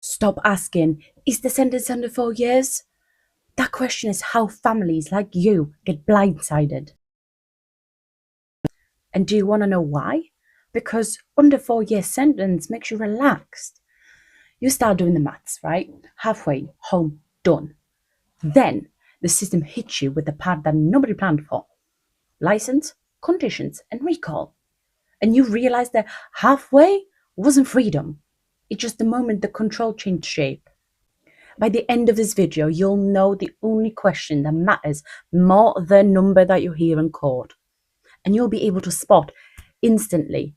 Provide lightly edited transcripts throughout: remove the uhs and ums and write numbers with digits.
Stop asking, is the sentence under 4 years? That question is how families like you get blindsided. And do you want to know why? Because under 4 year sentence makes you relaxed. You start doing the maths, right? Halfway, home, done. Then the system hits you with the part that nobody planned for. License, conditions, and recall. And you realize that halfway wasn't freedom. It's just the moment the control changed shape. By the end of this video, you'll know the only question that matters more than the number that you hear in court. And you'll be able to spot instantly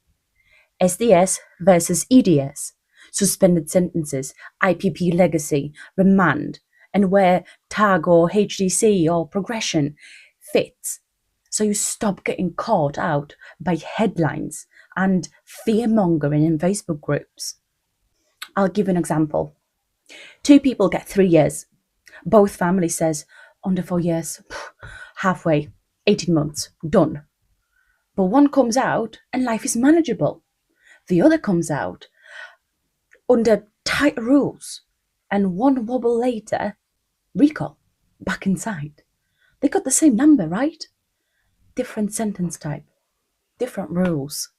SDS versus EDS, suspended sentences, IPP legacy, remand, and where tag or HDC or progression fits. So you stop getting caught out by headlines and fear-mongering in Facebook groups. I'll give you an example. 2 people get 3 years. Both families says, under 4 years, halfway, 18 months, done. But one comes out and life is manageable. The other comes out under tight rules. And one wobble later, recall, back inside. They got the same number, right? Different sentence type, different rules.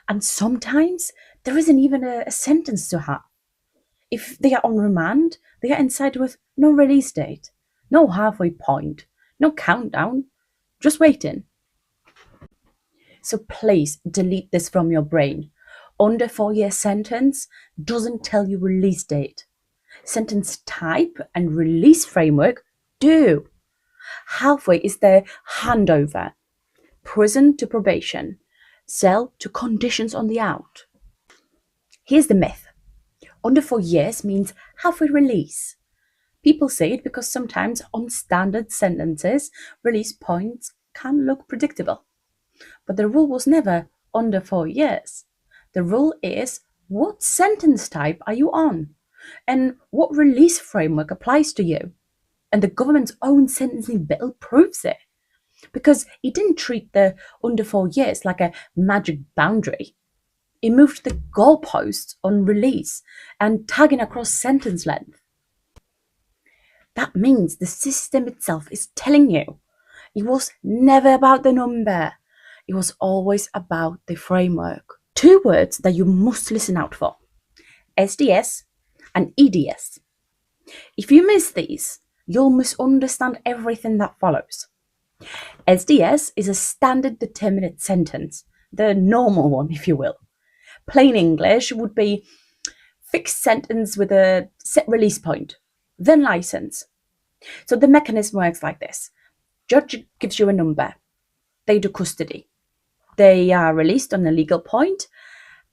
And sometimes there isn't even a sentence to have. If they are on remand, they are inside with no release date, no halfway point, no countdown, just waiting. So please delete this from your brain. Under 4 year sentence doesn't tell you release date. Sentence type and release framework do. Halfway is the handover. Prison to probation. Cell to conditions on the out. Here's the myth. Under 4 years means halfway release. People say it because sometimes on standard sentences, release points can look predictable. But the rule was never under 4 years. The rule is what sentence type are you on and what release framework applies to you. And the government's own sentencing bill proves it. Because it didn't treat the under 4 years like a magic boundary. It moved the goalposts on release and tagging across sentence length. That means the system itself is telling you it was never about the number. It was always about the framework. 2 words that you must listen out for: SDS and EDS. If you miss these, you'll misunderstand everything that follows. SDS is a standard determinate sentence, the normal one, if you will. Plain English would be fixed sentence with a set release point, then license. So the mechanism works like this. Judge gives you a number. They do custody. They are released on a legal point,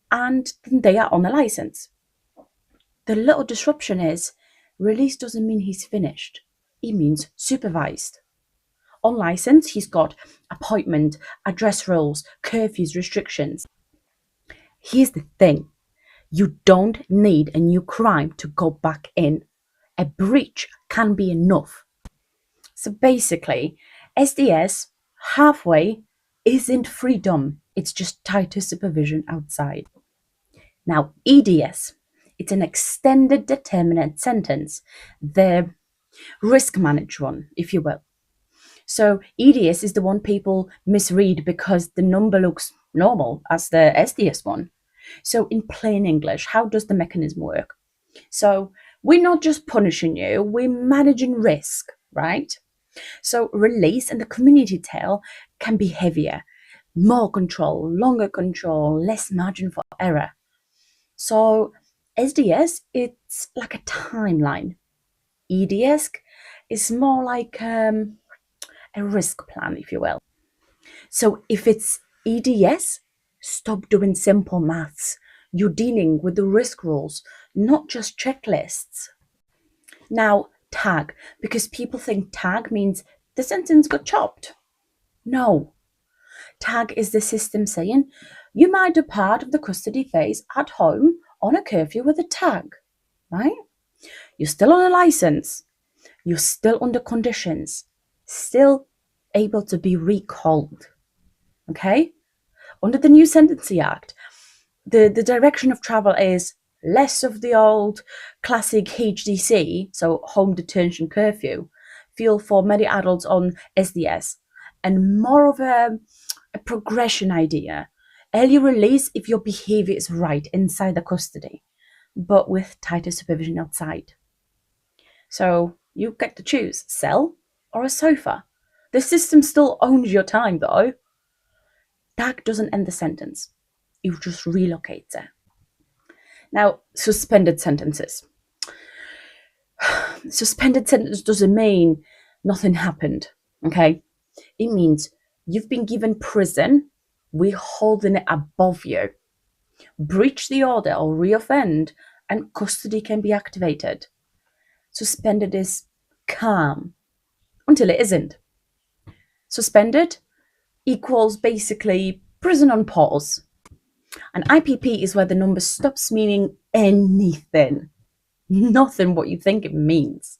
and then they are on a license. The little disruption is release doesn't mean he's finished. It means supervised. On license, he's got appointment, address rules, curfews, restrictions. Here's the thing. You don't need a new crime to go back in. A breach can be enough. So basically, SDS, halfway, isn't freedom. It's just tighter supervision outside. Now, EDS, it's an extended determinate sentence. The risk managed one, if you will. So EDS is the one people misread because the number looks normal as the SDS one. So in plain English, how does the mechanism work? So we're not just punishing you, we're managing risk, right? So release and the community tail can be heavier, more control, longer control, less margin for error. So SDS, it's like a timeline. EDS is more like a risk plan, if you will. So if it's EDS, stop doing simple maths. You're dealing with the risk rules, not just checklists. Now, tag, because people think tag means the sentence got chopped. No. Tag is the system saying you might do part of the custody phase at home on a curfew with a tag, right? You're still on a license. You're still under conditions, still able to be recalled, okay? Under the new Sentencing Act, the direction of travel is less of the old classic HDC, so home detention curfew, feel for many adults on SDS, and more of a progression idea. Early release if your behavior is right inside the custody, but with tighter supervision outside. So you get to choose cell or a sofa. The system still owns your time though. That doesn't end the sentence. It just relocates it. Now, suspended sentences. Suspended sentence doesn't mean nothing happened, okay? It means you've been given prison, we're holding it above you. Breach the order or reoffend, and custody can be activated. Suspended is calm until it isn't. Suspended equals basically prison on pause. And IPP is where the number stops meaning anything. Nothing what you think it means.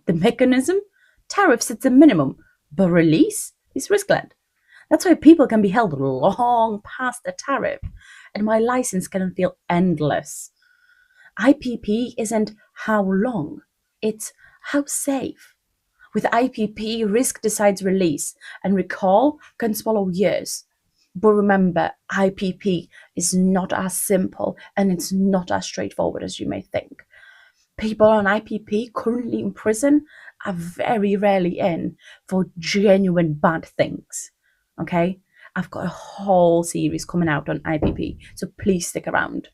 The mechanism? Tariff sets a minimum, but release is risk-led. That's why people can be held long past the tariff, and my license can feel endless. IPP isn't how long, it's how safe. With IPP, risk decides release, and recall can swallow years. But remember, IPP is not as simple and it's not as straightforward as you may think. People on IPP currently in prison are very rarely in for genuine bad things. Okay? I've got a whole series coming out on IPP, so please stick around.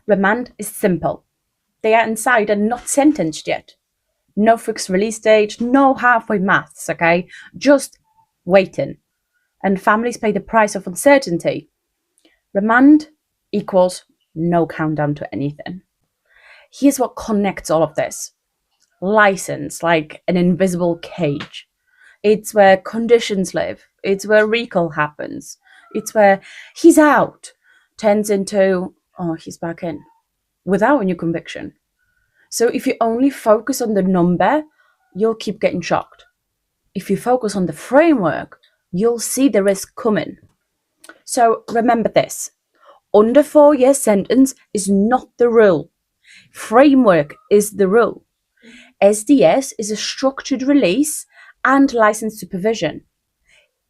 Remand is simple. They are inside and not sentenced yet. No fixed release date, no halfway maths, okay? Just waiting. And families pay the price of uncertainty. Remand equals no countdown to anything. Here's what connects all of this. License, like an invisible cage. It's where conditions live. It's where recall happens. It's where he's out turns into, oh, he's back in, without a new conviction. So if you only focus on the number, you'll keep getting shocked. If you focus on the framework, you'll see the risk coming. So remember this. Under 4-year sentence is not the rule. Framework is the rule. SDS is a structured release and license supervision.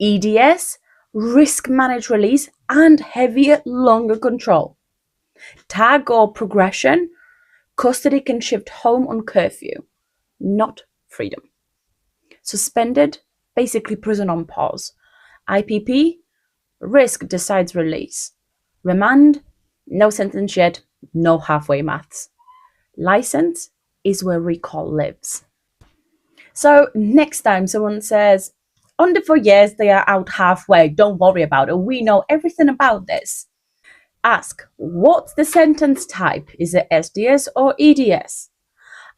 EDS, risk managed release and heavier, longer control. Tag or progression, custody can shift home on curfew, not freedom. Suspended, basically prison on pause. IPP, risk decides release. Remand, no sentence yet, no halfway maths. License is where recall lives. So next time someone says, under 4 years they are out halfway, don't worry about it, we know everything about this. Ask, what's the sentence type? Is it SDS or EDS?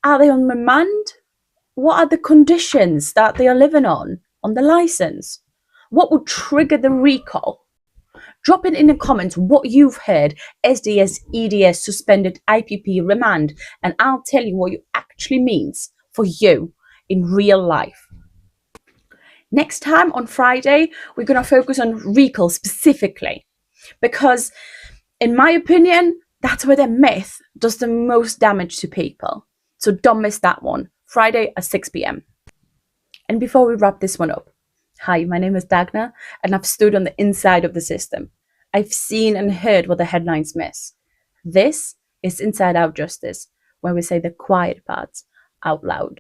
Are they on remand? What are the conditions that they are living on the license? What would trigger the recall? Drop it in the comments what you've heard, SDS, EDS, suspended, IPP, remand, and I'll tell you what it actually means for you in real life. Next time on Friday, we're going to focus on recall specifically because, in my opinion, that's where the myth does the most damage to people. So don't miss that one. Friday at 6 p.m. And before we wrap this one up, hi, my name is Dagna, and I've stood on the inside of the system. I've seen and heard what the headlines miss. This is Inside Out Justice, where we say the quiet parts out loud.